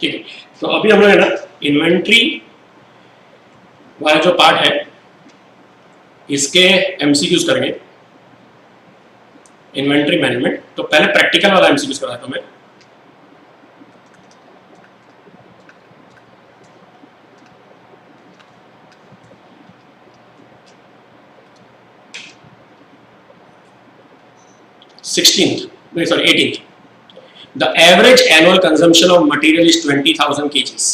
ठीक है, तो अभी हम लोग है ना इन्वेंट्री वाला जो पार्ट है इसके एमसीक्यूज करेंगे। इन्वेंट्री मैनेजमेंट, तो पहले प्रैक्टिकल वाला एमसीक्यूज कराता हूं मैं। नहीं sorry 18th, the average annual consumption of material is 20,000 kgs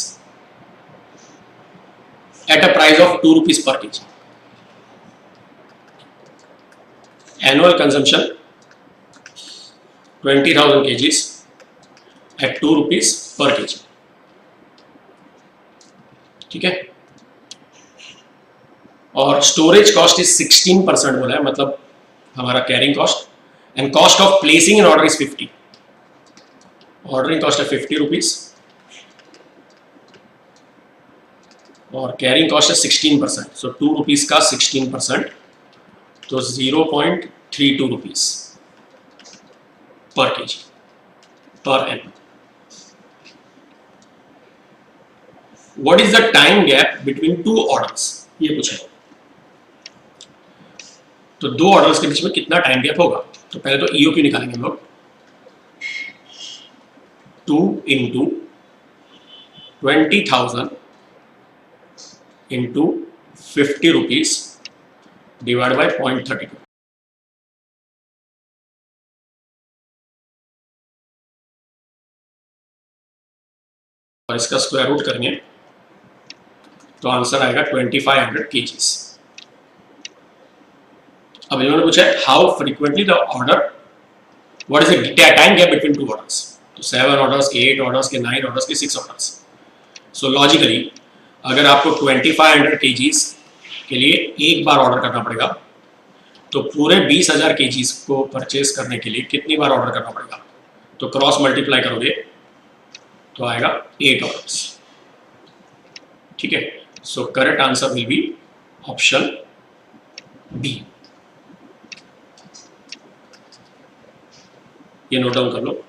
at a price of 2 rupees per kg. Annual consumption 20,000 kgs at 2 rupees per kg. ठीक है, और स्टोरेज कॉस्ट इज 16% बोला है, मतलब हमारा carrying cost, and cost of placing in order is 50। Ordering cost है 50 rupees और carrying cost है 16%, सो 2 रुपीज का 16%, तो 0.32 रुपीज पर केजी पर एन। What is the time gap between two orders, ये पूछा है। तो दो ऑर्डर्स के बीच में कितना टाइम गैप होगा, तो पहले तो ईओक्यू निकालेंगे हम लोग। 2 into 20,000 into 50 rupees divide by 0.32, और इसका स्क्वायर रूट करेंगे तो आंसर आएगा 2500 केजीज। अब इन्होंने पूछा है how frequently the order, what is the time gap between two orders, तो 7 ऑर्डर्स के, 8 ऑर्डर्स के, 9 ऑर्डर्स के, 6 ऑर्डर्स। सो लॉजिकली अगर आपको 2500 केजीज के लिए एक बार ऑर्डर करना पड़ेगा, तो पूरे 20,000 केजीज को परचेज करने के लिए कितनी बार ऑर्डर करना पड़ेगा, तो क्रॉस मल्टीप्लाई करोगे तो आएगा 8 ऑर्डर्स। ठीक है, so correct answer will be option B. ये नोट डाउन कर लो।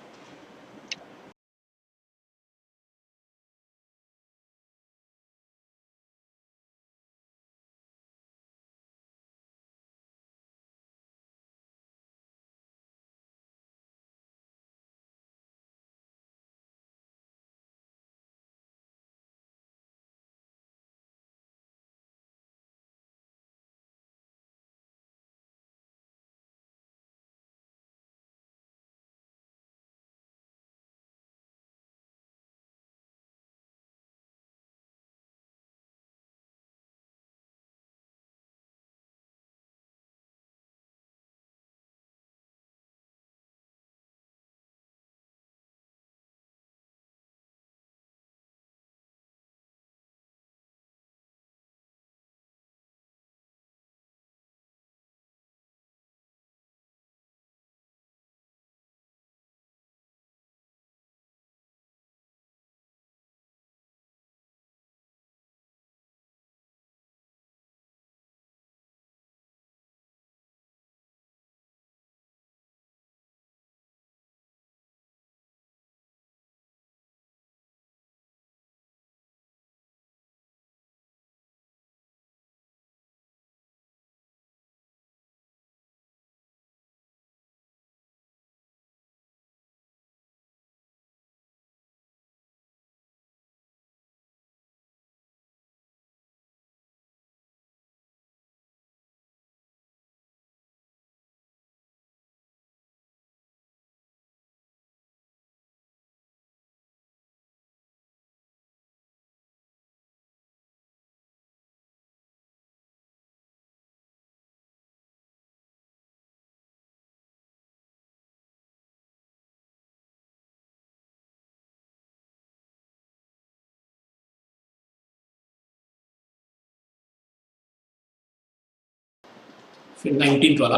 फिर 19th वाला,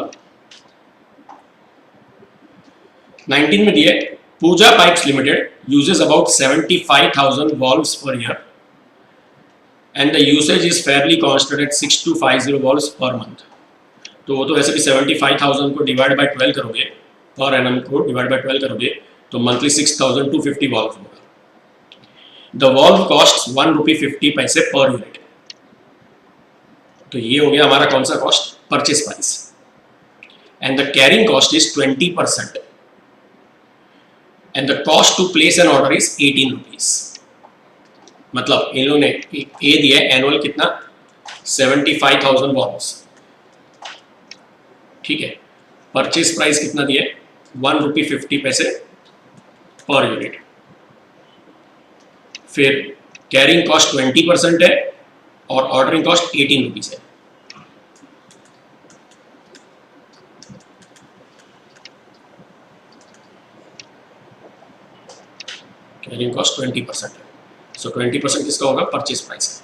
19 में दिए Pooja pipes limited uses about 75,000 valves per year and the usage is fairly constant at 6250 valves per month. तो वो तो वैसे भी 75,000 को डिवाइड बाय 12 करोगे, पर एनम को डिवाइड बाय 12 करोगे तो मंथली 6,250 वॉल्व होगा। द वॉल्व कॉस्ट 1 रुपी 50 पैसे पर यूनिट। तो ये हो गया हमारा कौन सा cost, purchase price. And the carrying cost is 20% and the cost to place an order is 18 rupees. मतलब इन लोगों ने ए दिया है एनुअल कितना, 75,000 वॉल्व्स, ठीक है। परचेस प्राइस कितना दिया है, 1 रुपी 50 पैसे पर यूनिट। फिर कैरिंग कॉस्ट 20% है और ऑर्डरिंग कॉस्ट 18 रुपीज है। कैरिंग कॉस्ट 20% है, सो 20% किसका होगा, परचेस प्राइस का।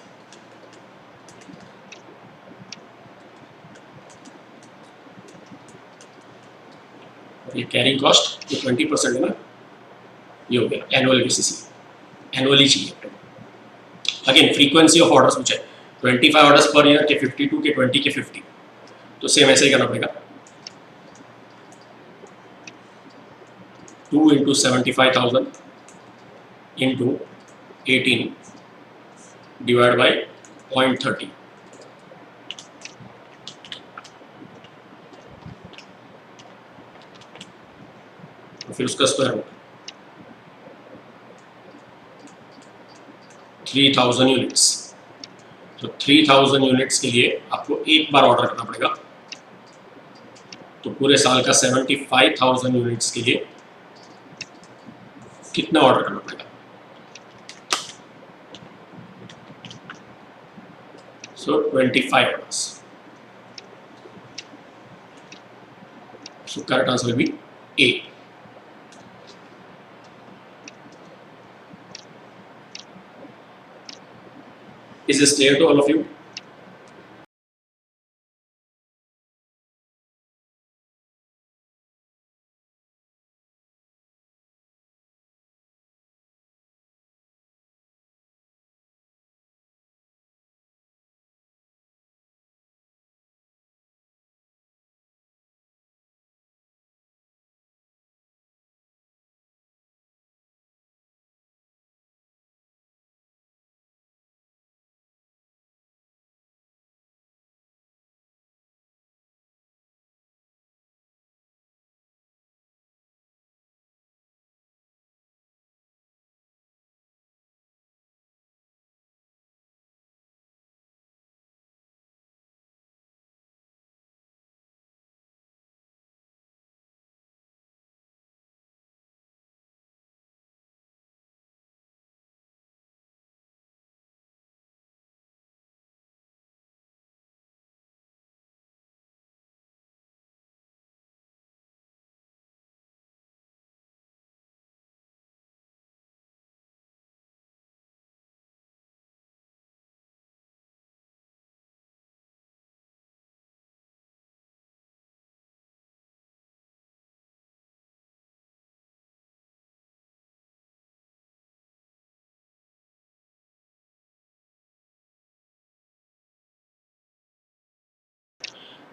ये कैरिंग कॉस्ट ये 20% है ना, ये हो गया एनुअल बेसिस, एनुअली चाहिए। अगेन फ्रीक्वेंसी ऑफ ऑर्डर्स पूछा है, 25 ऑर्डर्स पर ईयर के 52 के 20 के 50, तो सेम ऐसे ही करना पड़ेगा, 2 इंटू 75,000 इंटू 18 डिवाइड बाई 0.30, फिर उसका स्क्वायर रूट 3000 यूनिट्स। तो 3000 यूनिट्स के लिए आपको एक बार ऑर्डर करना पड़ेगा, तो पूरे साल का 75,000 यूनिट्स के लिए कितना ऑर्डर करना पड़ेगा, सो 25 orders. So correct answer will B A. Is this clear to all of you?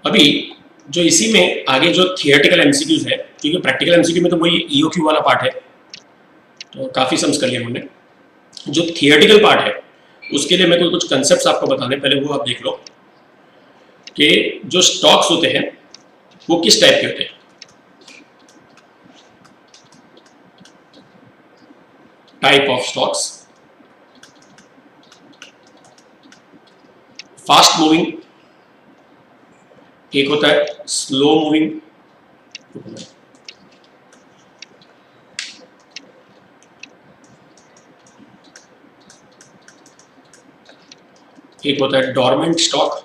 अभी जो इसी में आगे जो थियोरेटिकल एमसीक्यूज है, क्योंकि प्रैक्टिकल एमसीक्यू में तो वही ईओक्यू वाला पार्ट है, तो काफ़ी सम्स कर लिया हमने। जो थियोरेटिकल पार्ट है उसके लिए मेरे को कुछ कंसेप्ट्स आपको बताने, पहले वो आप देख लो कि जो स्टॉक्स होते हैं वो किस टाइप के होते हैं। Type of stocks, fast moving, एक होता है स्लो मूविंग, एक होता है डॉर्मेंट स्टॉक,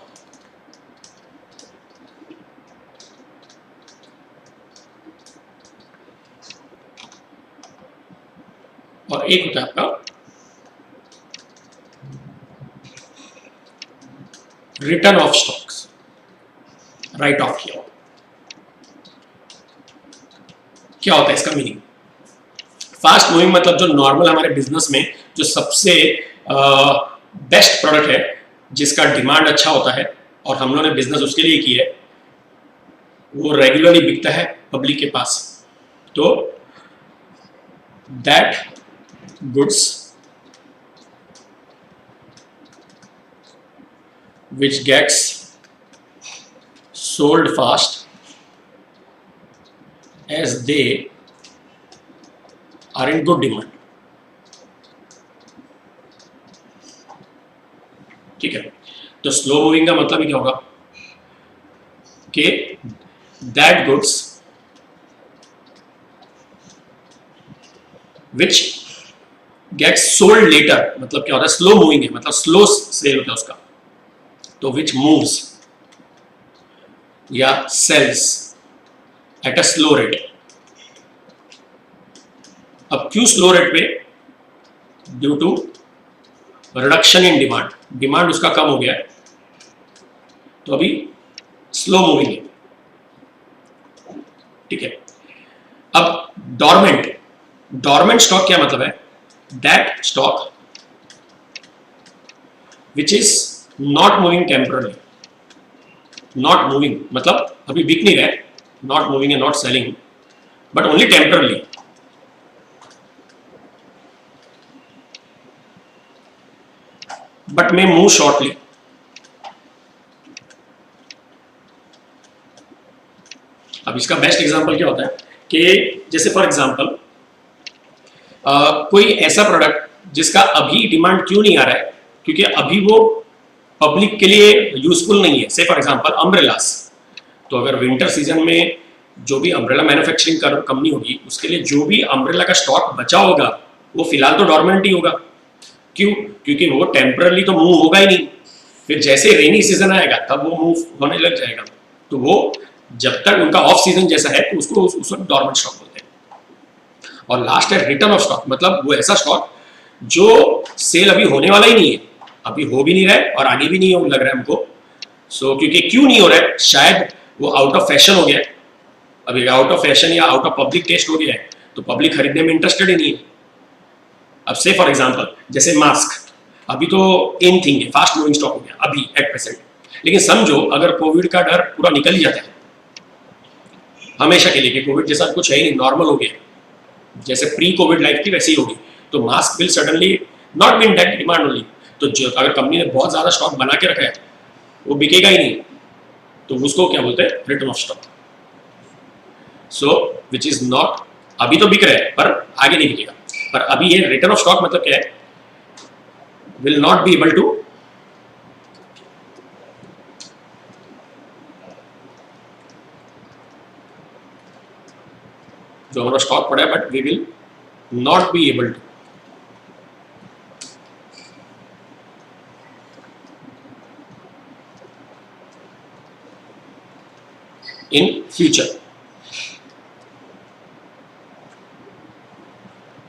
और एक होता है आपका return of stocks, right of किया। क्या होता है इसका मीनिंग? फास्ट मूविंग मतलब जो नॉर्मल हमारे बिजनेस में जो सबसे बेस्ट प्रोडक्ट है, जिसका डिमांड अच्छा होता है और हम लोगों ने बिजनेस उसके लिए किया है, वो रेगुलरली बिकता है पब्लिक के पास, तो that goods which gets sold fast as they are in good demand. ठीक है, तो स्लो मूविंग का मतलब क्या होगा कि that goods which gets sold later, मतलब क्या होता है, स्लो मूविंग है मतलब स्लो सेल होता है उसका, तो विच मूव्स या sells at a slow rate. अब क्यों स्लो रेट पे? Due to reduction in demand, demand उसका कम हो गया है तो अभी स्लो मूविंग है. ठीक है, अब डॉर्मेंट, डॉर्मेंट स्टॉक क्या मतलब है? That stock which is not moving temporarily. Not moving मतलब अभी बिक नहीं रहा है, नॉट मूविंग है not selling, but only temporarily. But may move shortly. अब इसका बेस्ट एग्जांपल क्या होता है कि जैसे फॉर एग्जांपल कोई ऐसा प्रोडक्ट जिसका अभी डिमांड क्यों नहीं आ रहा है, क्योंकि अभी वो पब्लिक के लिए यूजफुल नहीं है. से फॉर एग्जांपल अम्ब्रेलास, तो अगर विंटर सीजन में जो भी अम्ब्रेला मैन्युफैक्चरिंग कंपनी होगी उसके लिए जो भी अम्ब्रेला का स्टॉक बचा होगा वो फिलहाल तो डॉर्मेंट ही होगा. क्यों? क्योंकि वो टेम्परली तो मूव होगा ही नहीं, फिर जैसे रेनी सीजन आएगा तब वो मूव होने लग जाएगा. तो वो जब तक उनका ऑफ सीजन जैसा है तो उसको उस वक्त डॉर्मेंट स्टॉक बोलते हैं. और लास्ट है रिटर्न ऑफ स्टॉक, मतलब वो ऐसा स्टॉक जो सेल अभी होने वाला ही नहीं है, अभी हो भी नहीं रहा है और आगे भी नहीं हो लग रहा है हमको. क्योंकि क्यों नहीं हो रहा है? शायद वो आउट ऑफ फैशन हो गया है, अभी आउट ऑफ फैशन या आउट ऑफ पब्लिक टेस्ट हो गया है तो पब्लिक खरीदने में इंटरेस्टेड ही नहीं है. अब से फॉर एग्जांपल जैसे मास्क, अभी तो इन थिंग है, फास्ट मूविंग स्टॉक हो गया अभी एट प्रेजेंट, लेकिन समझो अगर कोविड का डर पूरा निकल ही जाता है हमेशा के लिए कि कोविड जैसा कुछ है ही नहीं, नॉर्मल हो गया, जैसे प्री कोविड लाइफ थी वैसी ही होगी, तो mask will suddenly not be in that demand only. तो जो अगर कंपनी ने बहुत ज्यादा स्टॉक बना के रखा है वो बिकेगा ही नहीं, तो उसको क्या बोलते हैं? Return of stock. So which is not, अभी तो बिक रहा है पर आगे नहीं बिकेगा. पर अभी ये रिटर्न ऑफ स्टॉक मतलब क्या है? Will not be able to जो हमारा स्टॉक पड़ा है but we will not be able to in future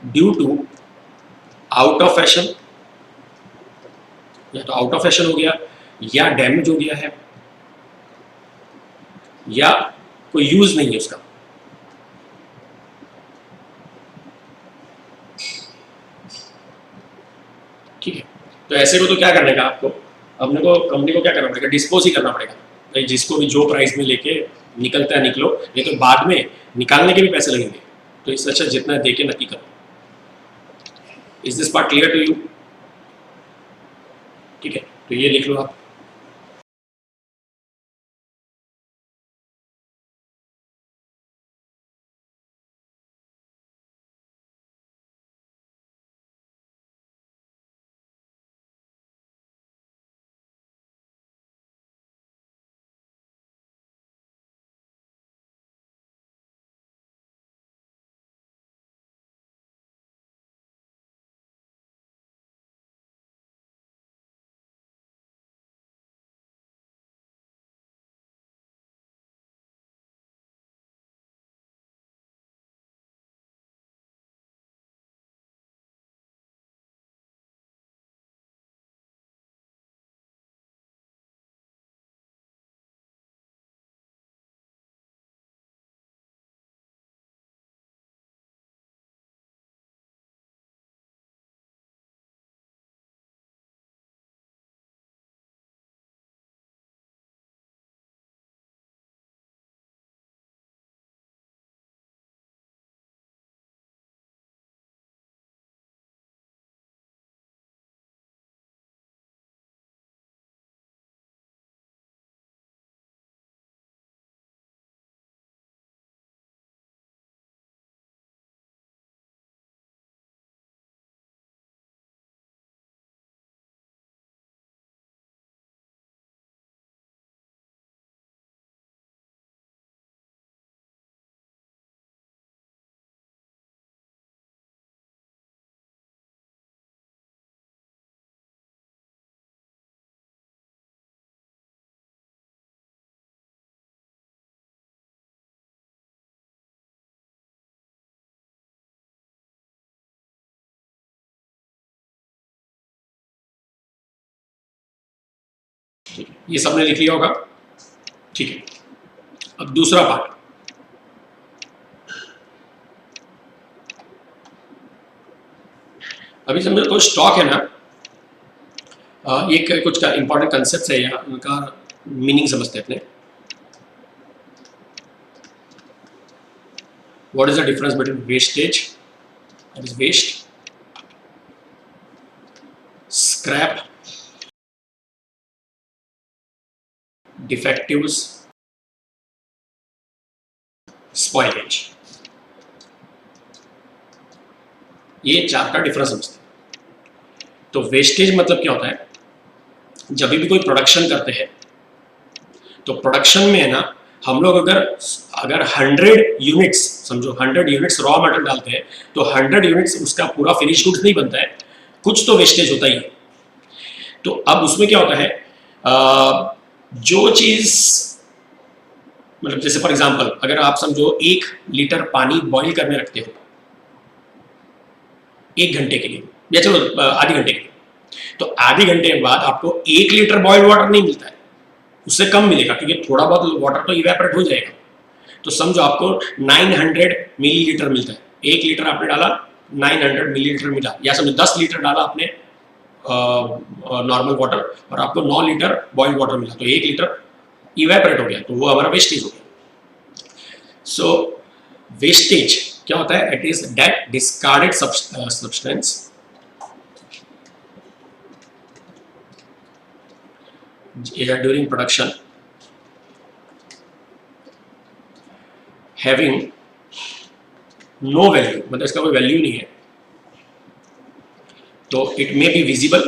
due to out of fashion, या तो आउट ऑफ फैशन हो गया या डैमेज हो गया है या कोई यूज नहीं है उसका. ठीक है, तो ऐसे को तो क्या करने का आपको, अपने को कंपनी को क्या करना पड़ेगा? डिस्पोज ही करना पड़ेगा भाई, जिसको भी जो प्राइस में लेके निकलता है निकलो, नहीं तो बाद में निकालने के भी पैसे लगेंगे. तो इससे अच्छा जितना दे के नक्की करो. Is this part clear to you? ठीक है, तो ये लिख लो आप. ये सबने लिख लिया होगा, ठीक है। अब दूसरा पार्ट, अभी समझो कोई स्टॉक है ना, ये कुछ का इंपॉर्टेंट कंसेप्ट है या उनका मीनिंग समझते हैं अपने। What is the difference between wastage, that is waste, scrap, defectives, spoilage, ये चार का डिफरेंस समझते हैं। तो वेस्टेज मतलब क्या होता है, जब भी कोई प्रोडक्शन करते हैं तो प्रोडक्शन में है ना, हम लोग अगर 100 यूनिट्स, समझो 100 यूनिट्स रॉ मटेरियल डालते हैं तो 100 यूनिट्स उसका पूरा फिनिश गुड्स नहीं बनता है, कुछ तो वेस्टेज होता ही है। तो अब उसमें क्या होता है, जो चीज मतलब जैसे फॉर एग्जांपल अगर आप समझो 1 लीटर पानी बॉईल करने रखते हो 1 घंटे के लिए, या चलो आधे घंटे के लिए, तो आधे घंटे के बाद आपको 1 लीटर बॉइल्ड वाटर नहीं मिलता है, उससे कम मिलेगा क्योंकि थोड़ा बहुत वाटर तो इवेपोरेट हो जाएगा। तो समझो आपको 900 मिलीलीटर मिलता है, 1 लीटर आपने डाला 900 मिलीलीटर मिला, या समझो 10 लीटर डाला आपने नॉर्मल वाटर और आपको 9 लीटर बॉइल्ड वाटर मिला, तो 1 लीटर इवेपोरेट हो गया, तो वो हमारा वेस्टेज हो गया। सो वेस्टेज क्या होता है, it is that discarded substance during production having no value, मतलब इसका कोई वैल्यू नहीं है, तो इट मे बी विजिबल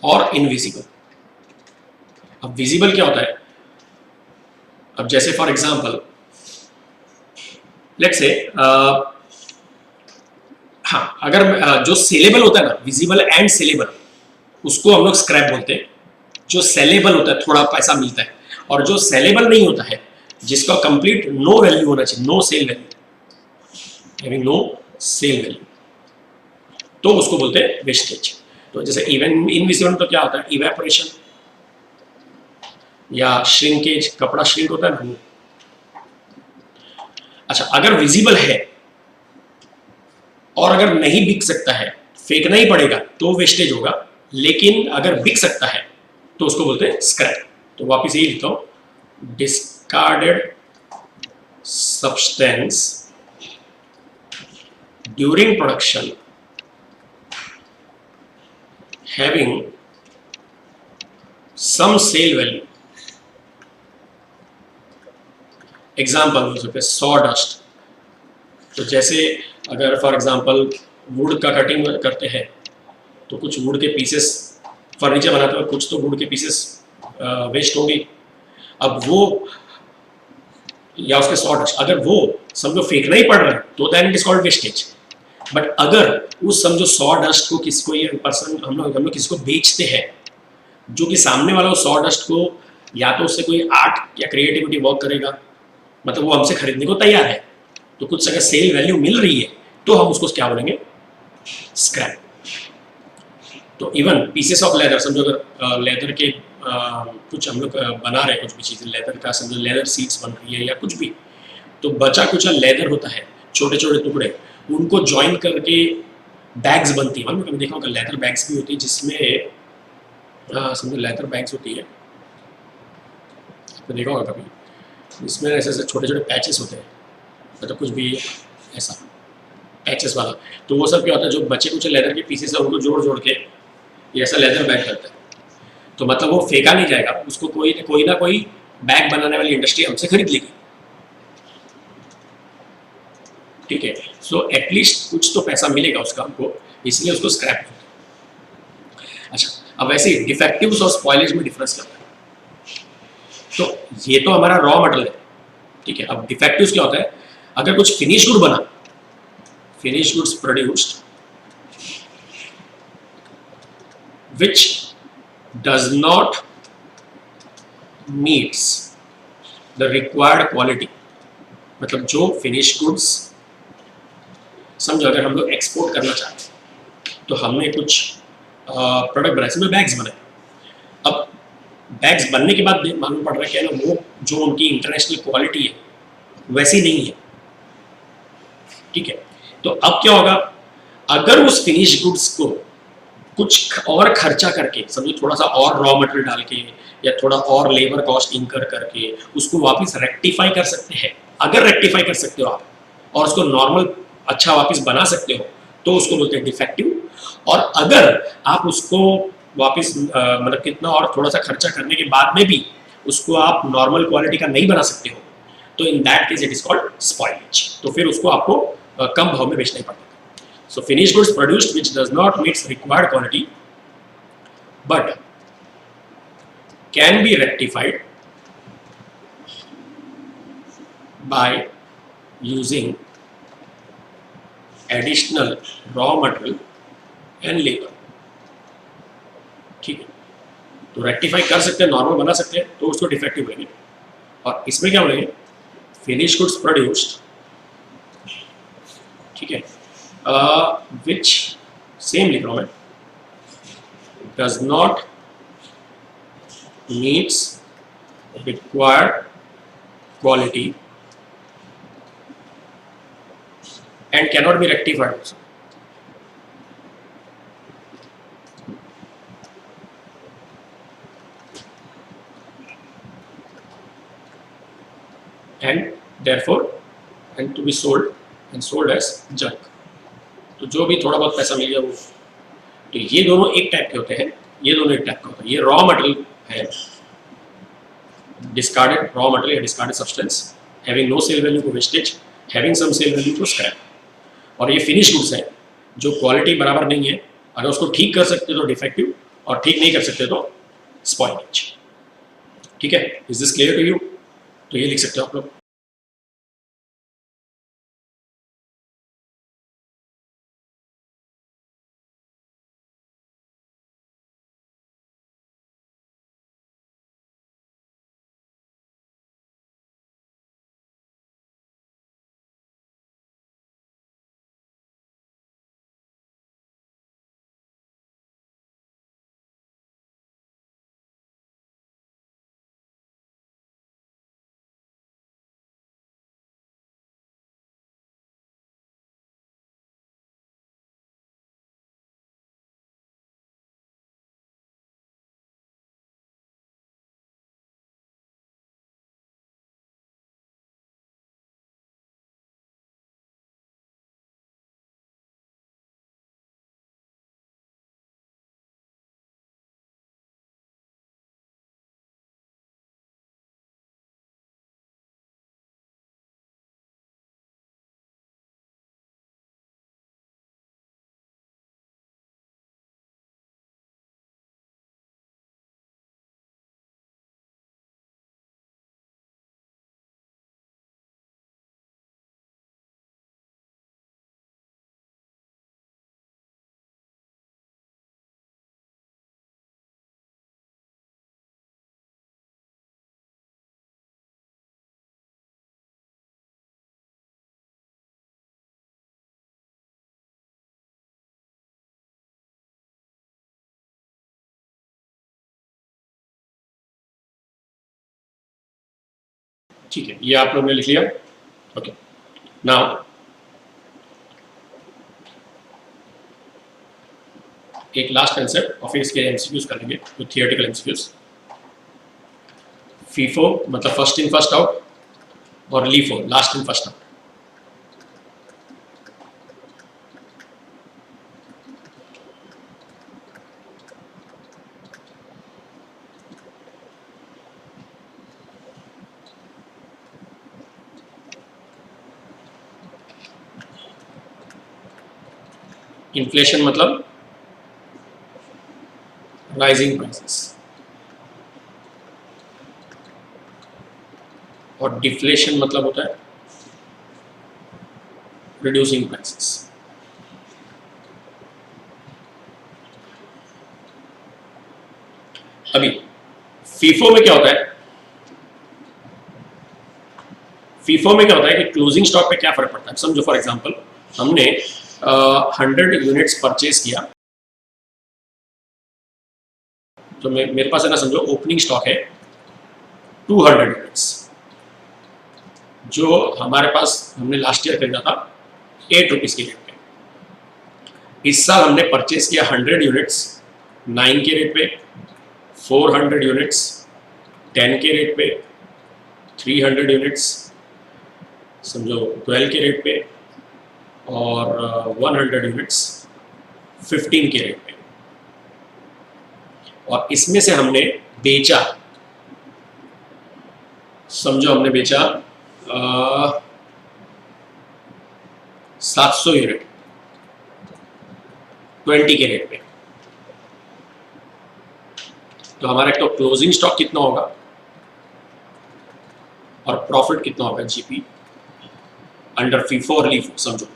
और इनविजिबल। अब विजिबल क्या होता है, अब जैसे फॉर एग्जांपल लेट्स से हाँ, अगर जो सेलेबल होता है ना, विजिबल एंड सेलेबल, उसको हम लोग स्क्रैप बोलते हैं। जो सेलेबल होता है थोड़ा पैसा मिलता है, और जो सेलेबल नहीं होता है जिसका कंप्लीट नो वैल्यू होना चाहिए, no sale value, having no sale value, तो उसको बोलते हैं वेस्टेज। तो जैसे इवन इनविजिबल तो क्या होता है, इवेपोरेशन या श्रिंकेज, कपड़ा श्रिंक होता है ना। अच्छा, अगर विजिबल है और अगर नहीं बिक सकता है, फेंकना ही पड़ेगा, तो वेस्टेज होगा, लेकिन अगर बिक सकता है तो उसको बोलते हैं स्क्रैप। तो वापिस यही लिखता हूं, discarded substance during production having some sale value. Example हो सकते हैं सॉडस्ट। तो जैसे अगर फॉर एग्जांपल वुड का कटिंग करते हैं तो कुछ वुड के पीसेस फर्नीचर बनाते हैं, कुछ तो वुड के पीसेस वेस्ट होंगे। अब वो या उसके सॉडस्ट, अगर वो समझो फेंकना ही पड़ रहा है तो that it is called wastage. But अगर उस समझो सॉडस्ट को किसी को, ये पर्सन हम लोग किसी को बेचते हैं, जो कि सामने वाला उस सॉडस्ट को या तो उससे कोई आर्ट या क्रिएटिविटी वर्क करेगा, मतलब वो हमसे खरीदने को तैयार है, तो कुछ अगर सेल वैल्यू मिल रही है तो हम उसको क्या बोलेंगे, स्क्रैप। तो इवन पीसेस ऑफ लेदर, समझो अगर लेदर के कुछ हम लोग बना रहे हैं, कुछ भी चीज़ें लेदर का, समझो लेदर सीट्स बन रही है या कुछ भी, तो बचा कुछ लेदर होता है, छोटे छोटे टुकड़े, उनको ज्वाइन करके बैग्स बनती है। हम लोग देखा होगा लेदर बैग्स भी होती है, जिसमें समझो लेदर बैग्स होती है, आपने देखा होगा कभी, इसमें ऐसे ऐसे छोटे छोटे पैचेस होते हैं, मतलब कुछ भी ऐसा पैचेस वाला। तो वो सब क्या होता है, जो बचे कुछ लेदर के पीसेस है उनको जोड़ जोड़ के ये ऐसा लेदर बैग करता है। तो मतलब वो फेंका नहीं जाएगा, उसको कोई ना कोई बैग बनाने वाली इंडस्ट्री हमसे खरीद लेगी, ठीक है। सो एटलीस्ट कुछ तो पैसा मिलेगा उसका हमको, इसलिए उसको स्क्रैप करते हैं। अच्छा, अब वैसे डिफेक्टिव्स और स्पॉइलेज में डिफरेंस क्या होता है, तो ये तो हमारा रॉ मटेरियल है, ठीक है। अब डिफेक्टिव्स क्या होता है, अगर कुछ फिनिश गुड बना, finish goods produced which does not meets the required quality, मतलब जो फिनिश गुड्स, समझो अगर हम लोग एक्सपोर्ट करना चाहते हैं तो हमें कुछ प्रोडक्ट बनाए, इसमें बैग्स बनाए। अब बैग्स बनने के बाद मालूम पड़ रहा है कि ना वो जो उनकी इंटरनेशनल क्वालिटी है वैसी नहीं है, ठीक है। तो अब क्या होगा, अगर उस फिनिश गुड्स को कुछ और खर्चा करके, समझो थोड़ा सा और रॉ मटेरियल डाल के या थोड़ा और लेबर कॉस्ट इंकर करके उसको वापस रेक्टिफाई कर सकते हैं, अगर रेक्टिफाई कर सकते हो आप और उसको नॉर्मल अच्छा वापस बना सकते हो तो उसको बोलते हैं डिफेक्टिव। और अगर आप उसको वापस मतलब कितना और थोड़ा सा खर्चा करने के बाद में भी उसको आप नॉर्मल क्वालिटी का नहीं बना सकते हो तो in that case it is called spoilage. तो फिर उसको आपको कम भाव में बेचना ही पड़ेगा। So finished goods produced which does not meet required quality but can be rectified by using additional raw material and labor, ठीक है। तो रेक्टिफाई कर सकते हैं, नॉर्मल बना सकते हैं, तो उसको डिफेक्टिव बोलेंगे। और इसमें क्या बोलेंगे, फिनिश गुड्स प्रोड्यूस्ड, ठीक है, which same लिख रहा हूं मैं, does not meets required quality and cannot be rectified also. And therefore and to be sold and sold as junk. तो जो भी थोड़ा बहुत पैसा मिल गया वो, तो ये दोनों एक टाइप के होते हैं, ये दोनों एक टाइप का होता है। ये रॉ मटेरियल है, डिस्कार्डेड रॉ मटेरियल या discarded substance having no sale value to wastage, having some sale value to scrap. और ये फिनिश गुड्स है जो क्वालिटी बराबर नहीं है, अगर उसको ठीक कर सकते तो डिफेक्टिव और ठीक नहीं कर सकते तो स्पॉइलेज, ठीक है। Is this clear to you? तो ये लिख सकते हो आप लोग। ठीक है, ये आप लोग ने लिख लिया। ओके, नाउ एक लास्ट कंसेप्ट और फिर इसके एमसीक्यूज कर लेंगे, तो थियोरेटिकल एमसीक्यूज। फीफो मतलब फर्स्ट इन फर्स्ट आउट, और LIFO last in first out. Inflation मतलब राइजिंग प्राइसेस, और डिफ्लेशन मतलब होता है रिड्यूसिंग प्राइसेस। अभी फीफो में क्या होता है, फीफो में क्या होता है कि क्लोजिंग स्टॉक पे क्या फर्क पड़ता है। समझो फॉर एग्जांपल हमने 100 यूनिट्स परचेज किया तो मेरे पास है ना, समझो ओपनिंग स्टॉक है 200 यूनिट्स, जो हमारे पास हमने लास्ट ईयर खरीदा था 8 रुपीज़ के रेट पे। इस साल हमने परचेज किया 100 यूनिट्स 9 के रेट पे, 400 यूनिट्स 10 के रेट पे, 300 यूनिट्स समझो 12 के रेट पे, और 100 यूनिट्स 15 के रेट पे। और इसमें से हमने बेचा, समझो हमने बेचा 700 यूनिट 20 के रेट पे। तो हमारा एक तो क्लोजिंग स्टॉक कितना होगा और प्रॉफिट कितना होगा जीपी अंडर फीफो और लीफो, समझो।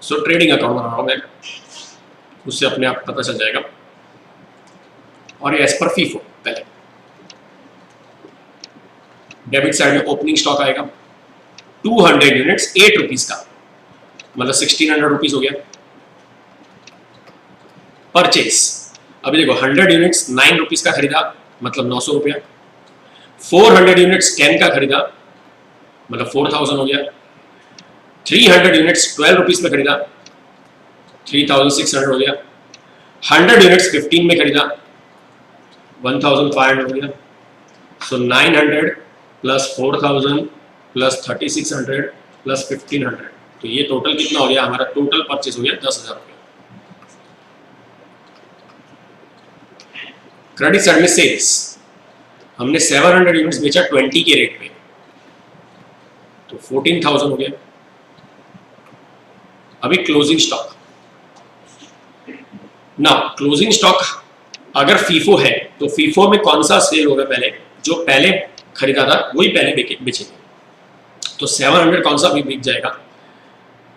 सो ट्रेडिंग अकाउंट बना रहा हूं मैं, उससे अपने आप पता चल जाएगा। और ये एज पर फीफो, पहले डेबिट साइड में ओपनिंग स्टॉक आएगा 200 यूनिट्स 8 रुपीज का, मतलब 1600 रुपीज हो गया। परचेज, अभी देखो 100 यूनिट्स 9 रुपीज का खरीदा, मतलब 900 रुपया। 400 यूनिट्स 10 का खरीदा, मतलब 4000 हो गया। 300 यूनिट्स 12 रुपीज में खरीदा, 3600 हो गया। 100 यूनिट्स 15 में खरीदा, 1500 हो गया। सो 900 प्लस 4000 प्लस 3600 प्लस 1500, तो ये टोटल कितना हो गया हमारा? टोटल परचेज हो गया 10,000 रुपये। क्रेडिट साइड में सेल्स, हमने 700 यूनिट्स बेचा 20 के रेट पे, तो 14,000 हो गया। अभी क्लोजिंग स्टॉक ना, क्लोजिंग स्टॉक अगर फीफो है तो फीफो में कौन सा सेल होगा? पहले जो पहले खरीदा था वही पहले बेचेगा। तो 700 कौन सा भी बिक जाएगा?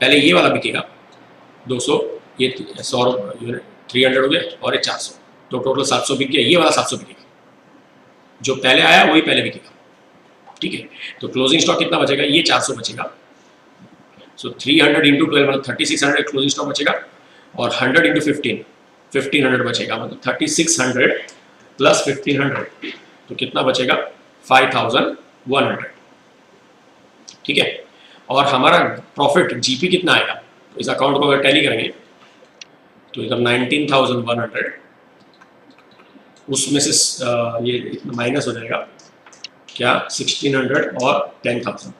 पहले ये वाला बिकेगा 200, ये 100 यूनिट 300 हो गया, और ये 400, तो टोटल 700 बिक गया। ये वाला 700 बिकेगा, जो पहले आया वही पहले बिकेगा, ठीक है। तो क्लोजिंग स्टॉक कितना बचेगा? ये 400 बचेगा। सो 300 इंटू 12 मतलब 3600 क्लोजिंग स्टॉक बचेगा, और 100 इंटू 1500 बचेगा, मतलब 3600 प्लस 1500, तो कितना बचेगा? 5100, ठीक है। और हमारा प्रॉफिट जीपी कितना आएगा? तो इस अकाउंट को अगर टैली करेंगे तो इधर 19,100, उसमें से ये माइनस हो जाएगा क्या? 1600 और 10,000,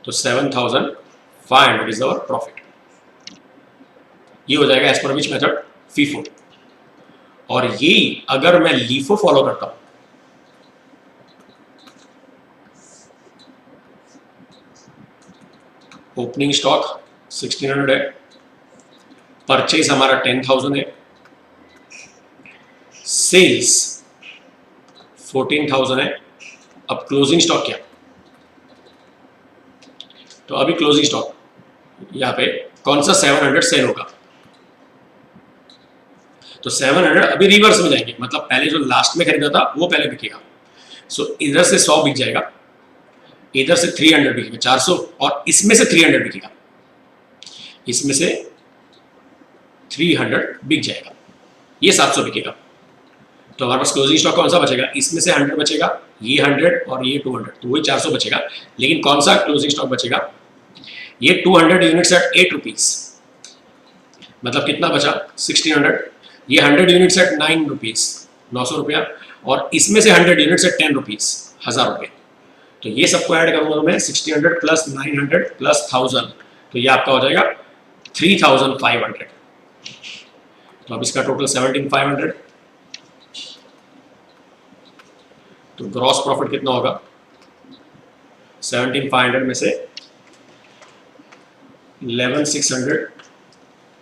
तो 7,500 इज अवर प्रॉफिट। ये हो जाएगा as per which method? FIFO. और यही अगर मैं लीफो फॉलो करता हूं, ओपनिंग स्टॉक 1600 है, परचेज हमारा 10,000 है, सेल्स 14,000 है। अब क्लोजिंग स्टॉक क्या? तो अभी क्लोजिंग स्टॉक यहां पे कौन सा 700 सेल होगा? तो 700 अभी रिवर्स में जाएंगे, मतलब पहले जो लास्ट में खरीदा था वो पहले बिकेगा। सो इधर से 100 बिक जाएगा, इधर से 300 बिकेगा 400, और इसमें से 300 बिकेगा, इसमें से 300 बिक जाएगा, ये 700 बिकेगा। तो हमारे पास क्लोजिंग स्टॉक कौन सा बचेगा? इसमें से 100 बचेगा, ये 100 और ये 200, तो वही 400 बचेगा। लेकिन कौन सा क्लोजिंग स्टॉक बचेगा? ये 200 यूनिट्स एट 8 रुपीज, मतलब कितना बचा? 1600। ये 100 यूनिट्स एट 9 रुपीज, 900 रुपया, और इसमें से 100 यूनिट्स एट 10 रुपीज, 1000 रुपये। तो ये सबको ऐड करूंगा तो मैं 1600 प्लस 900 प्लस 1000, तो ये आपका हो जाएगा 3500। तो अब इसका टोटल 17,500। तो ग्रॉस प्रॉफिट कितना होगा? 17,500 में से 11,600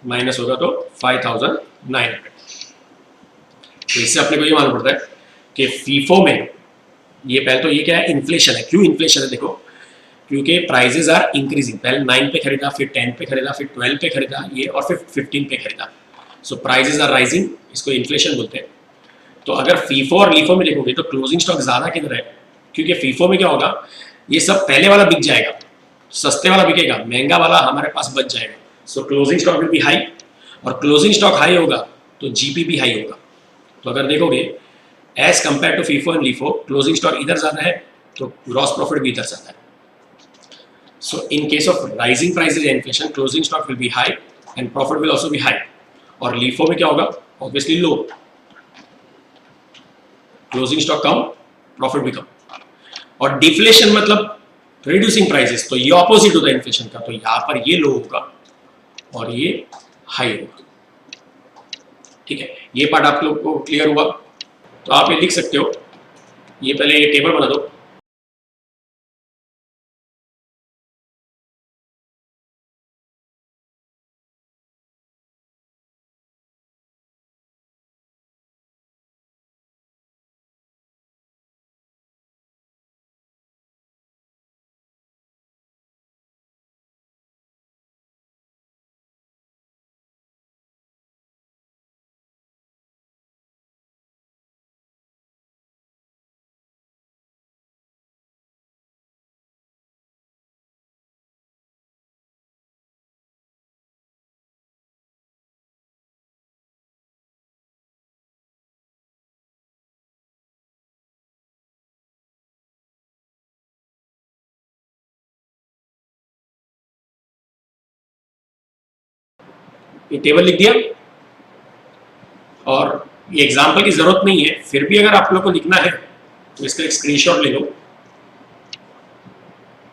माइनस होगा तो 5,900। तो इससे अपने को ये मालूम पड़ता है कि फीफो में ये पहले तो ये क्या है? इन्फ्लेशन है। क्यों इन्फ्लेशन है? देखो, क्योंकि प्राइजेस आर इंक्रीजिंग। पहले 9 पे खरीदा, फिर 10 पे खरीदा, फिर 12 पे खरीदा ये, और फिर 15 पे खरीदा। सो प्राइजेस आर राइजिंग, इसको इन्फ्लेशन बोलते हैं। तो अगर फीफो और लीफो में देखोगे तो क्लोजिंग स्टॉक ज़्यादा किधर है? क्योंकि फीफो में क्या होगा? ये सब पहले वाला बिक जाएगा, सस्ते वाला बिकेगा, महंगा वाला हमारे पास बच जाएगा। So closing stock will be high, और क्लोजिंग स्टॉक हाई होगा तो जीपी भी हाई होगा। तो अगर देखोगे as compare to FIFO and LIFO, closing stock इधर ज्यादा है तो ग्रॉस प्रॉफिट भी इधर ज्यादा है। So in case of rising prices या inflation, closing stock will be high and profit will also be high. और लीफो में क्या होगा? ऑब्वियसली लो, क्लोजिंग स्टॉक कम, प्रॉफिट भी कम। और डिफ्लेशन मतलब रिड्यूसिंग प्राइसेस, तो ये ऑपोजिट होता है इन्फ्लेशन का, तो यहां पर ये लो होगा और ये हाई होगा। ठीक है, ये पार्ट आप लोग को क्लियर हुआ? तो आप ये लिख सकते हो, ये पहले ये टेबल बना दो। ये टेबल लिख दिया और ये एग्जाम्पल की जरूरत नहीं है, फिर भी अगर आप लोग को लिखना है तो इसका एक स्क्रीनशॉट ले लो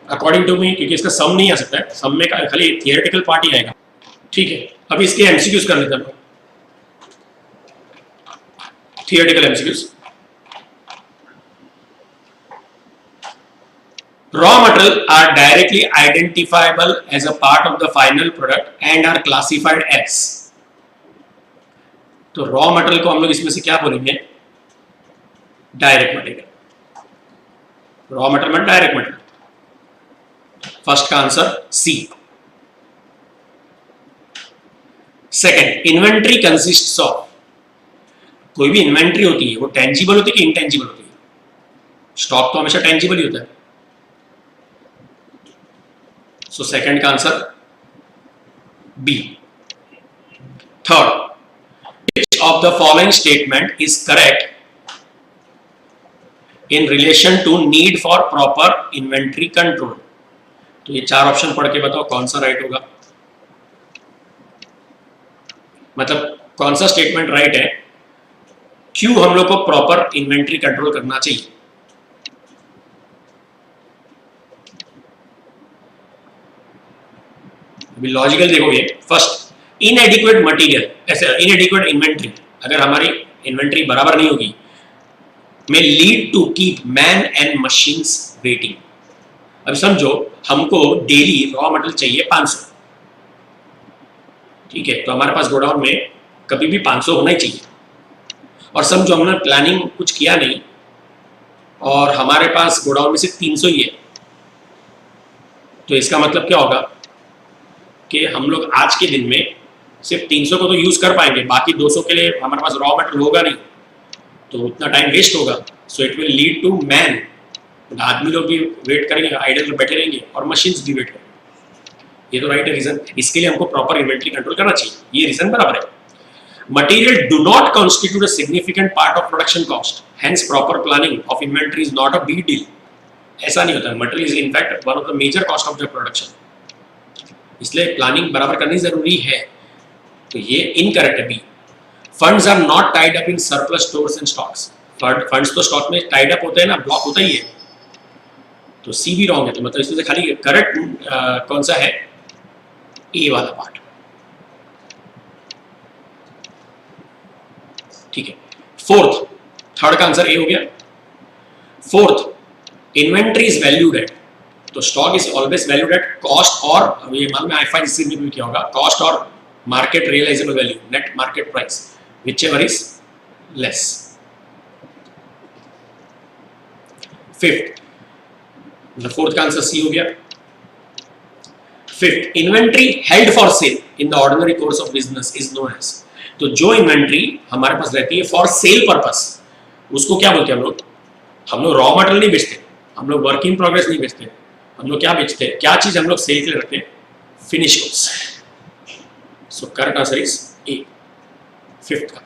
अकॉर्डिंग टू मी, क्योंकि इसका सम नहीं आ सकता है, सम में खाली थियोरेटिकल पार्ट ही आएगा। ठीक है, अब इसके एमसीक्यूज कर लेते हैं, theoretical MCQs. Raw material are directly identifiable as a part of the final product and are classified as। तो रॉ मटेरियल को हम लोग इसमें से क्या बोलेंगे? Direct material. रॉ मटेरियल में डायरेक्ट मटेरियल। फर्स्ट का answer C. Second, inventory consists of. कोई भी इन्वेंट्री होती है वो टेंजिबल होती है कि इनटेंजिबल होती है? स्टॉक तो हमेशा टेंजिबल ही होता है। सो सेकंड का answer B. Third, which of the following statement is correct in relation to need for proper inventory control? तो ये चार ऑप्शन पढ़ के बताओ कौन सा राइट होगा, मतलब कौन सा स्टेटमेंट राइट है, क्यों हम लोग को प्रॉपर इन्वेंट्री कंट्रोल करना चाहिए। अभी लॉजिकल देखोगे, फर्स्ट इनएडिक्वेट मटेरियल, ऐसे इनएडिक्वेट इन्वेंट्री, अगर हमारी इन्वेंट्री बराबर नहीं होगी, may lead to keep man and machines waiting. अब समझो हमको डेली रॉ मटेरियल चाहिए 500, ठीक है, तो हमारे पास गोडाउन में कभी भी 500 होना ही चाहिए। और समझो हमने प्लानिंग कुछ किया नहीं और हमारे पास गोडाउन में सिर्फ 300 ही है, तो इसका मतलब क्या होगा कि हम लोग आज के दिन में सिर्फ 300 को तो यूज कर पाएंगे, बाकी 200 के लिए हमारे पास रॉ मटेरियल होगा नहीं, तो उतना टाइम वेस्ट होगा। So it will lead to man, आदमी लोग भी वेट करेंगे, आइडल बैठे रहेंगे और मशीन्स भी वेट करेंगे। ये तो राइट है रीजन, इसके लिए हमको प्रॉपर इन्वेंट्री कंट्रोल करना चाहिए, ये रीजन बराबर है। Material do not constitute a significant part of production cost, hence proper planning of inventory is not a big deal. ऐसा नहीं होता, material is in fact one of the major cost of the production, इसलिए planning बराबर करनी जरूरी है। तो ये इनकरेक्ट है B. Funds are not tied up in surplus stores and stocks, funds तो स्टॉक में टाइड अप होते हैं ना, ब्लॉक होता ही है, तो सी भी रॉन्ग है। तो मतलब इसमें से खाली करेक्ट कौन सा है? ए वाला पार्ट। ठीक है, फोर्थ, थर्ड का आंसर ए हो गया। Fourth, inventory is valued at, तो stock is always valued at cost और, ये मालूम है आई इसी में भी क्या होगा, कॉस्ट और market realisable value, net market price, whichever is less. Fifth, मतलब फोर्थ का आंसर सी हो गया। Fifth, inventory held for sale in the ordinary course of business is known as, तो जो इन्वेंट्री हमारे पास रहती है फॉर सेल पर्पस, उसको क्या बोलते हैं हम लोग? हम लोग रॉ मटेरियल नहीं बेचते, हम लोग वर्क इन प्रोग्रेस नहीं बेचते, हम लोग क्या बेचते हैं, क्या चीज हम लोग सेल के लिए रखते हैं? Finish goods. So correct answer is A, fifth का।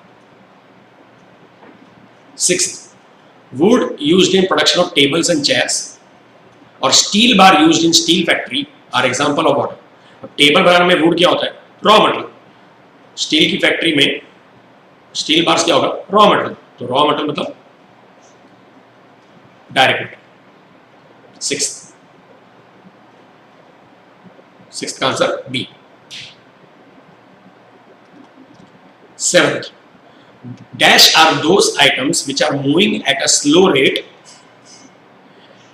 Sixth, wood used in production of tables and chairs और steel bar used in steel factory are example of what. Table बनाने में वुड क्या होता है? Raw material. स्टील की factory में steel bars क्या होगा? Raw material. तो रॉ मटेरियल मतलब डायरेक्ट। सिक्स्थ का answer B. Seventh, dash are those items which are moving at a slow rate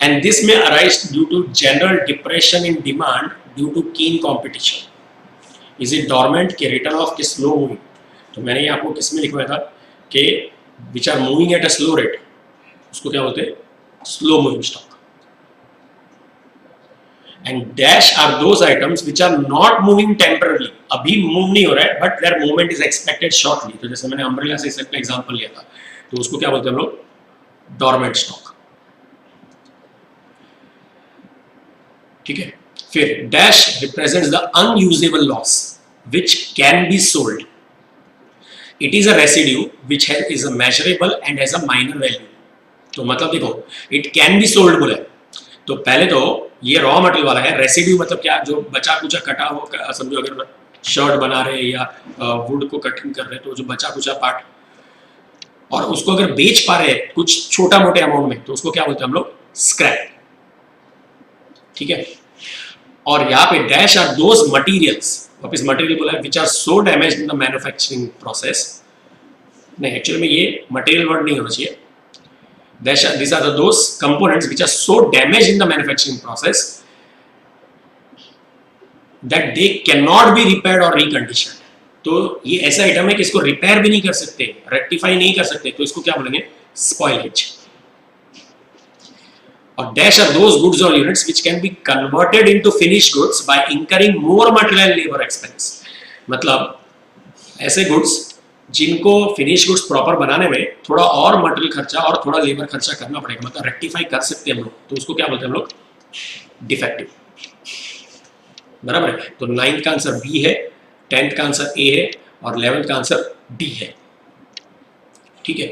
and this may arise due to general depression in demand due to keen competition. Is it dormant के return of के slow moving? तो मैंने ये आपको किस में लिखवाया था कि which are moving at a slow rate, उसको क्या बोलते हैं? slow moving stock. And dash are those items which are not moving temporarily, अभी मूव नहीं हो रहा है but their movement is expected shortly. तो जैसे मैंने अम्ब्रेला से इसका एग्जांपल लिया था, तो उसको क्या बोलते हैं हम लोग? Dormant stock. ठीक है। फिर dash represents the unusable loss which can be sold. It is a residue which is a measurable and has a minor value. तो मतलब देखो, it can be sold बोला है, तो पहले तो ये रॉ मटेरियल वाला है। रेसिड्यू मतलब क्या? जो बचा कुचा कटा हो, समझो अगर शर्ट बना रहे या वुड को कटिंग कर रहे, तो जो बचा कुचा पार्ट, और उसको अगर बेच पा रहे हैं कुछ छोटा मोटे अमाउंट में, तो उसको क्या बोलते हैं हम लोग? स्क्रैप। ठीक है। और यहाँ पे डैश आर दोज मटीरियल्स, वापस मटेरियल बोला है, which are so damage in the manufacturing process. नहीं, एक्चुअली में ये मटेरियल वर्ड नहीं होना चाहिए। These are those components which are so damaged in the manufacturing process that they cannot be repaired or reconditioned. तो ये ऐसा आइटम है कि इसको रिपेयर भी नहीं कर सकते, रेक्टिफाई नहीं कर सकते, तो इसको क्या बोलेंगे? स्पॉइलेज। और डैश आर दोज गुड्स और units which can be converted into finished goods by incurring more material and labor expense. मतलब ऐसे गुड्स जिनको फिनिश गुड्स प्रॉपर बनाने में थोड़ा और मटेरियल खर्चा और थोड़ा लेबर खर्चा करना पड़ेगा, मतलब रेक्टिफाई कर सकते हैं हम लोग, तो उसको क्या बोलते हैं हम लोग? डिफेक्टिव। बराबर है। तो 9th का आंसर बी है, 10th का आंसर ए है और 11th का आंसर डी है। ठीक है।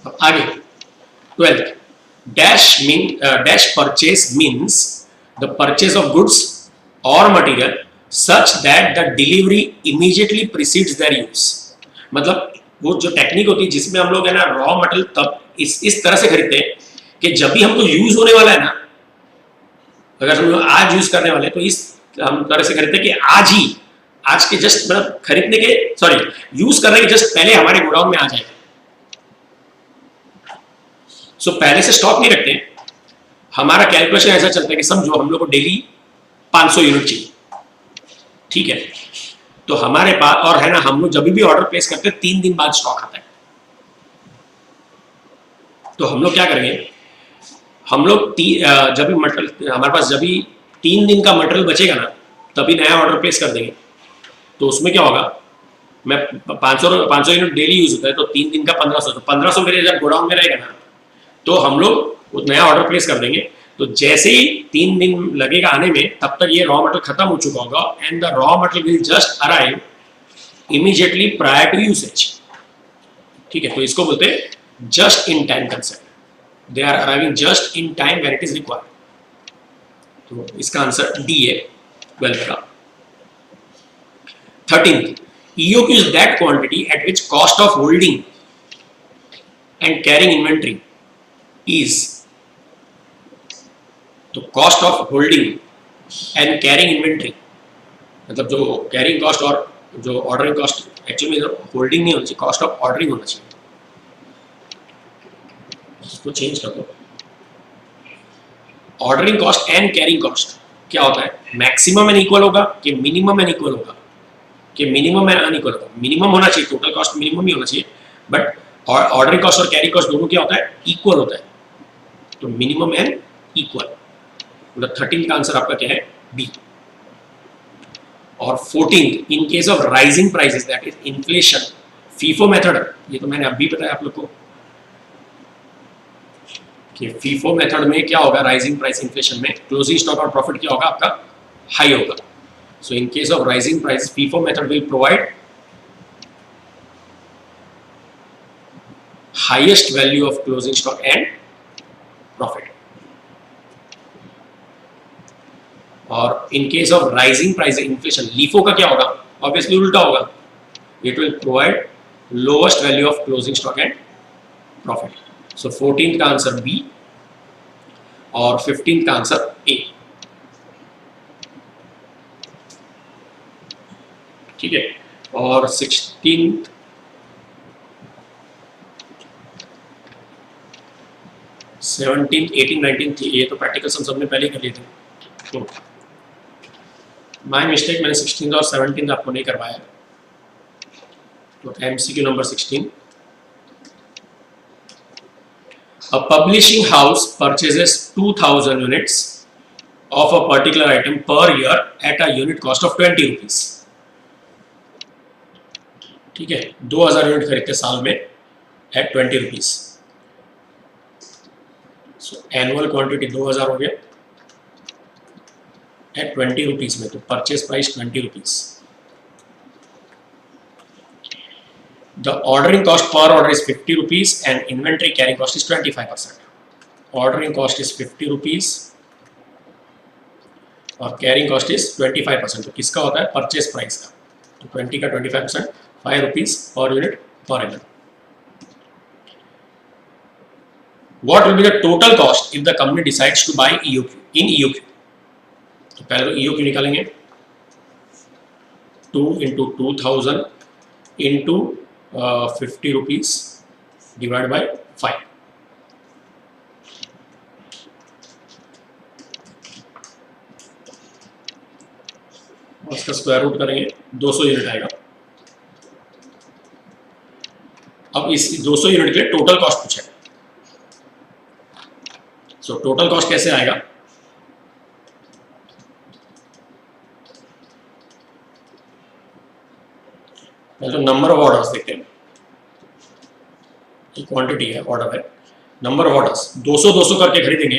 अब आगे 12th, dash purchase means the purchase of goods और material such that the delivery immediately precedes their use. मतलब वो जो टेक्निक होती है जिसमें हम लोग है ना रॉ मटेरियल तब इस तरह से खरीदते हैं कि जब भी हमको यूज होने वाला है ना, अगर हम लोग आज यूज करने वाले हैं तो इस हम तरह से खरीदते हैं कि आज ही, आज के जस्ट मतलब खरीदने के यूज करने के जस्ट पहले हमारे गोडाउन में आ जाए। सो पहले से स्टॉक नहीं रखते। हमारा कैलकुलेशन ऐसा चलता है कि समझो हम लोग को डेली 500 यूनिट चाहिए। ठीक है। तो हमारे पास और है ना, हम लोग जब भी ऑर्डर प्लेस करते हैं 3 दिन बाद स्टॉक आता है। तो हम लोग क्या करेंगे? हम लोग जब भी मटेरियल हमारे पास जब भी 3 दिन का मटेरियल बचेगा ना, तभी नया ऑर्डर प्लेस कर देंगे। तो उसमें क्या होगा? मैं 500 यूनिट डेली यूज होता है, तो 3 दिन का 1500, तो 1500 मेरे जब गोडाउन में रहेगा ना, तो हम लोग नया ऑर्डर प्लेस कर देंगे। तो जैसे ही 3 दिन लगेगा आने में, तब तक ये रॉ मटेरियल खत्म हो चुका होगा and the raw material will just arrive immediately prior to usage. ठीक है। तो इसको बोलते हैं just in time concept. They are arriving just in time when it is required. तो इसका आंसर डी है 12th का। 13th, EOQ is that quantity at which cost of holding and carrying inventory is, तो cost of holding and carrying inventory, मतलब जो carrying cost और जो ordering cost, actually में होल्डिंग नहीं होना चाहिए, कॉस्ट ऑफ ऑर्डरिंग होना चाहिए। इसको चेंज कर दो। Ordering cost and carrying cost क्या होता है? मैक्सिमम एंड इक्वल होगा कि मिनिमम एंड इक्वल होगा कि मिनिमम एंड अनइक्वल होगा? मिनिमम होना चाहिए, टोटल कॉस्ट मिनिमम ही होना चाहिए, बट ऑर्डरिंग कॉस्ट और कैरिंग कॉस्ट दोनों क्या होता है? इक्वल होता है। तो मिनिमम एंड इक्वल। 13th का आंसर आपका क्या है? बी। और 14th, in case of rising prices that is inflation, FIFO method, ये तो मैंने अभी बताया आप लोग को कि फीफो मेथड में क्या होगा? राइजिंग प्राइस इन्फ्लेशन में क्लोजिंग स्टॉक और प्रॉफिट क्या होगा? आपका हाई होगा। So in case of rising price, FIFO method will provide highest value of closing stock and profit. और in case of rising price inflation, LIFO का क्या होगा? Obviously उल्टा होगा. It will provide lowest value of closing stock and profit. So 14th का answer B और 15th का answer A. ठीक है. और 16th 17th 18th 19th ये तो प्रैक्टिकल सम सबने पहले ही कर लिए थे. तो माय मिस्टेक, मैंने 16th और 17th आपको नहीं करवाया. तो MCQ number 16. A publishing house purchases 2000 units of a particular item per year at a unit cost of 20 rupees. ठीक है, 2000 यूनिट खरीदते साल में at 20 rupees. So annual quantity 2000 हो गया at 20 rupees में, तो purchase price 20 rupees. The ordering cost per order is 50 rupees and inventory carrying cost is 25%. Ordering cost is 50 rupees और carrying cost is 25%. तो किसका होता है? परचेज प्राइस का. तो 20 का 25%, 5 rupees per unit per annum. What will be the total cost if the company decides to buy EOQ in EOQ? तो पहले तो EOQ निकालेंगे. 2 into 2000 into 50 rupees divided by 5. उसका स्क्वायर रूट करेंगे, 200 यूनिट आएगा. अब इस 200 यूनिट के लिए टोटल कॉस्ट पूछा है. सो टोटल कॉस्ट कैसे आएगा? पहले तो नंबर ऑफ ऑर्डर्स देखते हैं. क्वांटिटी है, ऑर्डर है, नंबर ऑफ ऑर्डर्स 200 200 करके खरीदेंगे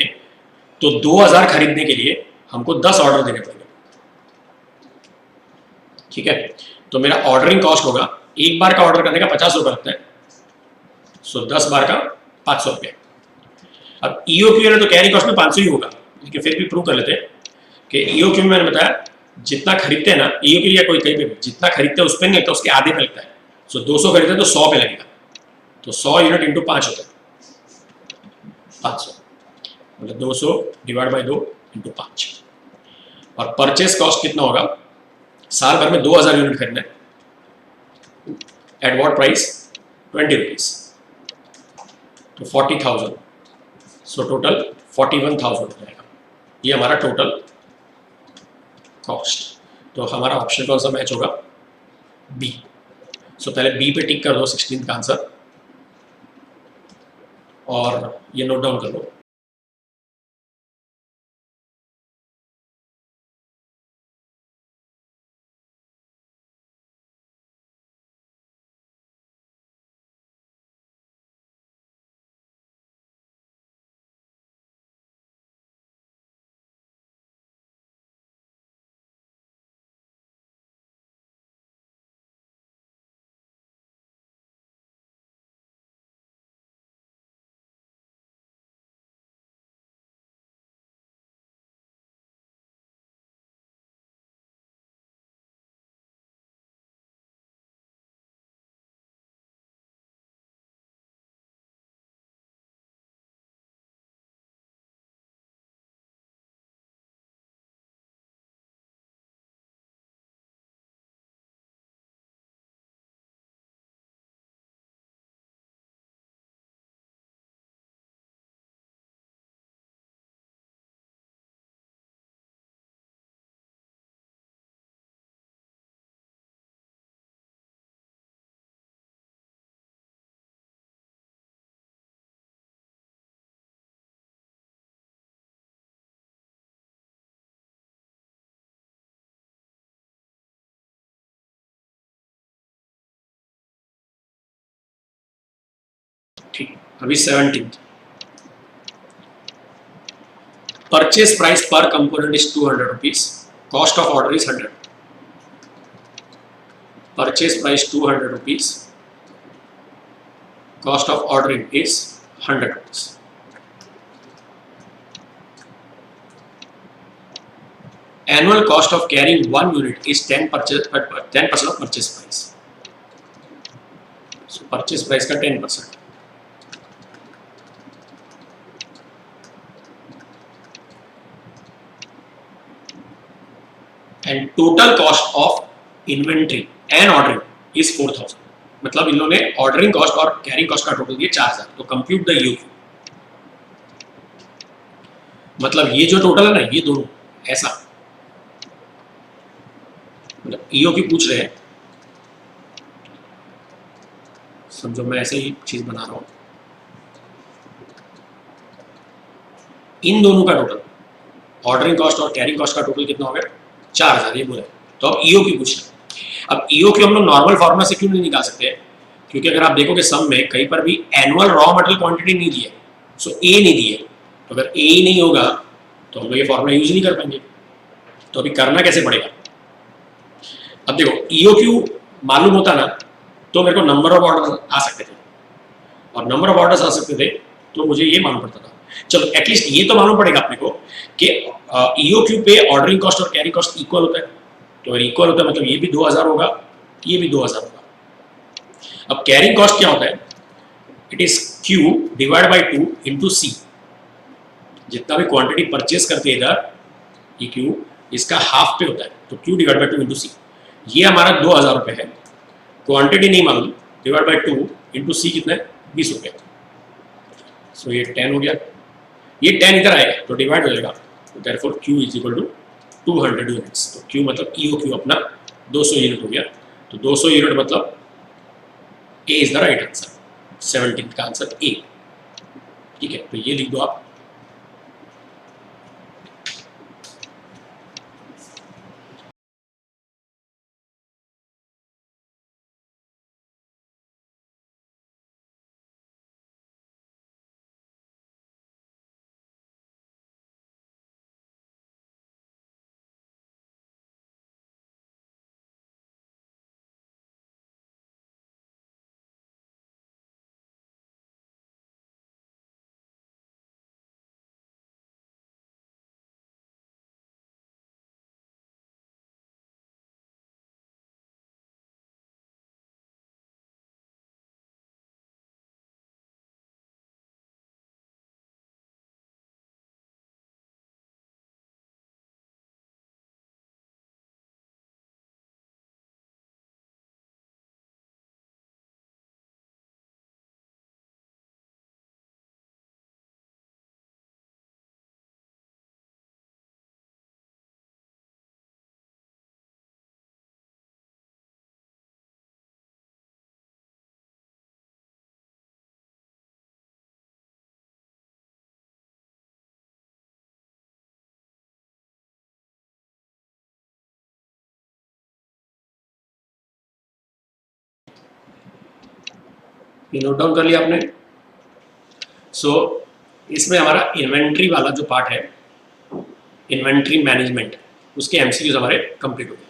तो 2000 खरीदने के लिए हमको 10 ऑर्डर देने पड़ेंगे. ठीक है, तो मेरा ऑर्डरिंग कॉस्ट होगा, एक बार का ऑर्डर करने का 50 रुपये लगता है. सो 10 बार का 500 रुपये. अब EOQ है तो कैरी कॉस्ट में 500 ही होगा, लेकिन फिर भी प्रूव कर लेते हैं कि EOQ में मैंने बताया जितना खरीदते हैं ना, EOQ या कोई कहीं पे जितना खरीदते हैं उस पर नहीं लगता, उसके आधे पे लगता है. सो 200 खरीदते हैं तो 100 पे लगेगा. तो 100 यूनिट इंटू 5 होता है 500, मतलब 200 डिवाइड बाई 2 इंटू 5. और परचेस कॉस्ट कितना होगा? साल भर में 2000 यूनिट खरीदना है. At what price? 20 रुपीज. तो 40,000. सो टोटल 41,000 हो जाएगा. ये हमारा टोटल कॉस्ट. तो हमारा ऑप्शन कौन सा मैच होगा? बी. सो पहले बी पे टिक कर दो 16 का आंसर और ये नोट डाउन कर लो. ठीक, अभी 17th. परचेज प्राइस पर component is 200 rupees. Cost of order is 100. Purchase price 200 rupees, cost of ordering is 100 rupees. Annual cost of carrying 1 unit is 10% of purchase price. So purchase price का 10%. And total cost of inventory and ordering is 4000. मतलब इन लोगों ने ordering cost और carrying cost का total दिया 4000। तो compute the EOQ, मतलब ये जो टोटल है ना, ये दोनों ऐसा, मतलब ईओक्यू पूछ रहे हैं, समझो मैं ऐसे ही चीज बना रहा हूं, इन दोनों का टोटल ऑर्डरिंग कॉस्ट और कैरिंग कॉस्ट का टोटल कितना हो गया 4000, ये बोला। तो अब ईओक्यू पूछ रहे हैं। अब ईओक्यू हम लोग नॉर्मल फॉर्मूला से क्यों नहीं निकाल सकते, क्योंकि अगर आप देखोगे सम में कहीं पर भी एनुअल रॉ मटेरियल क्वांटिटी नहीं दी है, सो ए नहीं दी है, तो अगर ए ही नहीं होगा तो हम लोग ये फॉर्मूला यूज नहीं कर पाएंगे। तो अभी करना कैसे पड़ेगा, अब देखो ईओक्यू मालूम होता ना तो मेरे को नंबर ऑफ ऑर्डर आ सकते थे, और नंबर ऑफ ऑर्डर्स आ सकते थे तो मुझे ये मालूम पड़ता था। चलो एटलीस्ट ये तो मालूम पड़ेगा अपने को कि ईओक्यू पे ऑर्डरिंग कॉस्ट और कैरी कॉस्ट इक्वल होता है। तो अगर इक्वल होता है मतलब ये भी 2000 होगा, ये भी 2000 होगा। अब कैरिंग कॉस्ट क्या होता है, it is Q divide by 2 into C. जितना भी क्वांटिटी परचेस करते हैं इधर, ये क्यू इसका हाफ पे होता है, तो क्यू डिवाइड बाई 2 इंटू सी। ये हमारा 2000 रुपये है, क्वांटिटी नहीं मालूम, डिवाइड बाई 2 इंटू सी कितना है 20 रुपये। सो ये 10 हो गया, ये 10 इधर आएगा तो डिवाइड हो जाएगा, तो therefore Q is equal to 200 units. तो Q मतलब EOQ अपना 200 यूनिट हो गया। तो 200 यूनिट मतलब A is the right answer, 17 का आंसर A। ठीक है, तो ये लिख दो आप। ये नोट डाउन कर लिया आपने। सो इसमें हमारा इन्वेंट्री वाला जो पार्ट है, इन्वेंट्री मैनेजमेंट, उसके एमसीक्यूज हमारे कंप्लीट हो गए।